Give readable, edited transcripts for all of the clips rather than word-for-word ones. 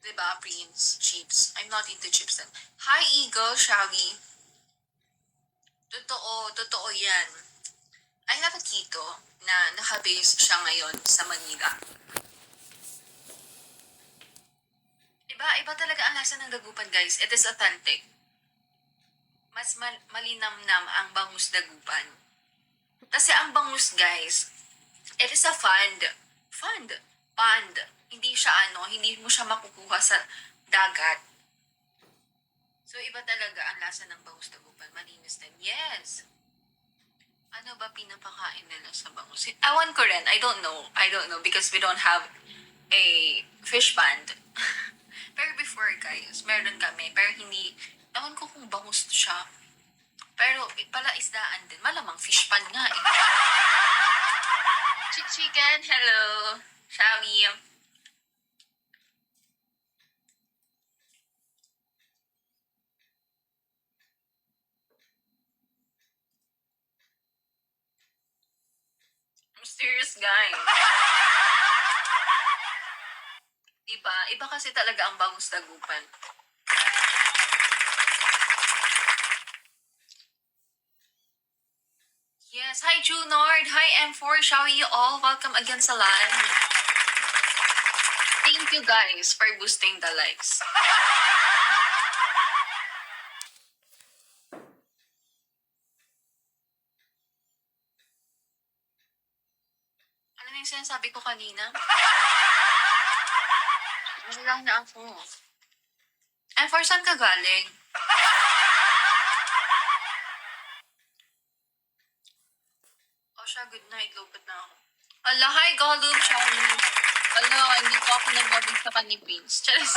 Diba, Prince? Chips. I'm not into chips then. Hi, Eagle, Shawi. Totoo yan. I have a tito na nakabase siya ngayon sa Manila. Iba talaga ang lasa ng dagupan, guys. It is authentic. Mas malinamnam ang bangus dagupan. Kasi ang bangus, guys, it is a pond. Hindi mo siya makukuha sa dagat. So, iba talaga ang lasa ng bangus dagupan. Malinis din. Yes. Ano ba pinapakain nila sa bangus? Awan ko rin. I don't know because we don't have a fish pond. Pero before, guys, meron kami. Pero hindi, awan ko kung bangus siya. Pero pala isdaan din. Malamang fish pan nga eh. Chicken, hello. Shawi. Mysterious guy. Diba? Iba kasi talaga ang bangus dagupan. Yes. Hi, Junord. Hi, M4. Shall you all? Welcome again sa live. Thank you, guys, for boosting the likes. Ano na yung sinasabi ko kanina? Ano lang na ako. M4, saan ka galing? Oh, siya, good night. Lupit na ako. Ala, hi, Gollum, Shari. Ala, hindi po ako nababig sa kanipins. Charis.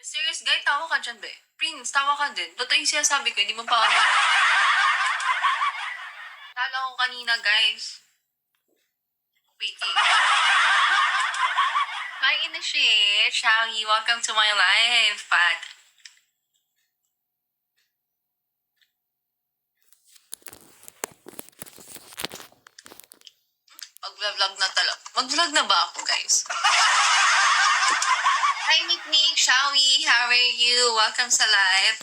Mysterious guy, tawa ka dyan, be. Prince, tawa ka din. Totoo yung sinasabi ko, hindi mo pa ano. Tala ko kanina, guys. Wait. Hi, Initiate. Shari, welcome to my life. But, mag-vlog na talaga. Mag-vlog na ba ako, guys? Hi, Nick. Shawi, how are you? Welcome sa live.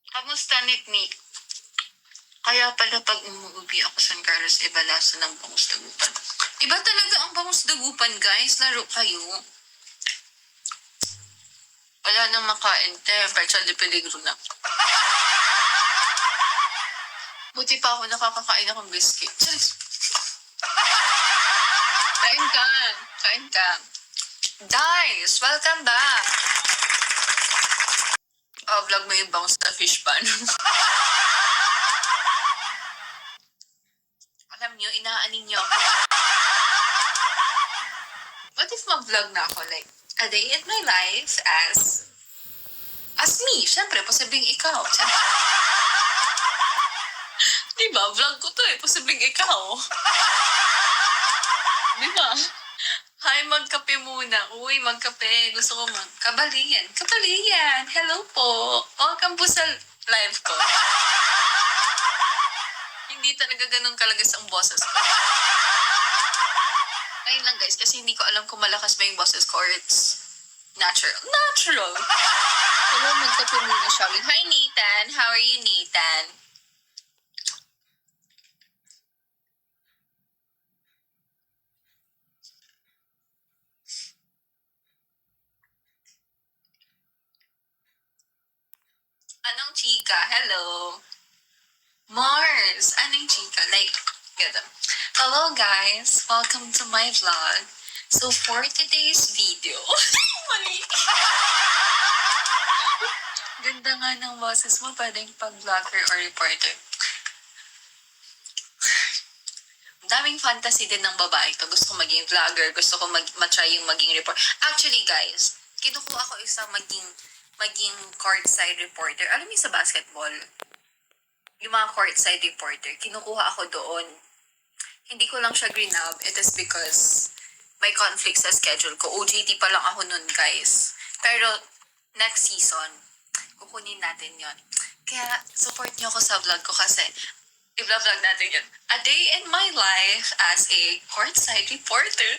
Kamusta, Nick? Kaya pala pag umuuwi ako sa San Carlos, iba lasa ng bangus dagupan. Iba talaga ang bangus dagupan, guys. Laro kayo. Wala nang makain, te. Percha de peligro na. Buti pa ako nakakakain akong biscuit. Kain ka. Guys, welcome back. Oh, vlog mo yung bangus na fish pan. Alam nyo, inaanin nyo ako. What if mag-vlog na ako? Like, a day in my life as me. Siyempre, posibleng ikaw. Diba? Vlog ko to eh. Posibleng ikaw. Diba? Hi, magkape muna. Uy, magkape. Gusto ko Kabalian. Hello po. Welcome po sa live ko. Hindi talaga ganun kalagas ang boses ko. Ayun lang, guys, kasi hindi ko alam kung malakas ba yung boses ko or it's natural. Hello, magkape muna siya. Hi, Nathan. How are you, Nathan? Anong chika? Hello. Mars. Anong chika? Like, gano'n. Hello, guys. Welcome to my vlog. So, for today's video, mali. Ganda nga ng boses mo. Pwedeng pag-vlogger or reporter. Daming fantasy din ng babae to. Gusto ko maging vlogger. Gusto ko matry yung maging reporter. Actually, guys, kinukuha ko isang maging courtside reporter. Alam niyo sa basketball, yung mga courtside reporter, kinukuha ako doon. Hindi ko lang siya grinab. It is because may conflict sa schedule ko. OJT pa lang ako nun, guys. Pero, next season, kukunin natin yon. Kaya support niyo ako sa vlog ko kasi i-vlog natin yun. A day in my life as a courtside reporter.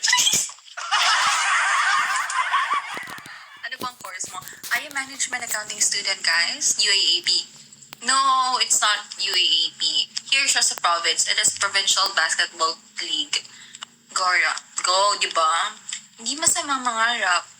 Ano bang course mo? I am management accounting student, guys. UAAP. No, it's not UAAP. Here siya sa province. It is Provincial Basketball League. Gora. Go, di ba? Hindi masamang mangarap.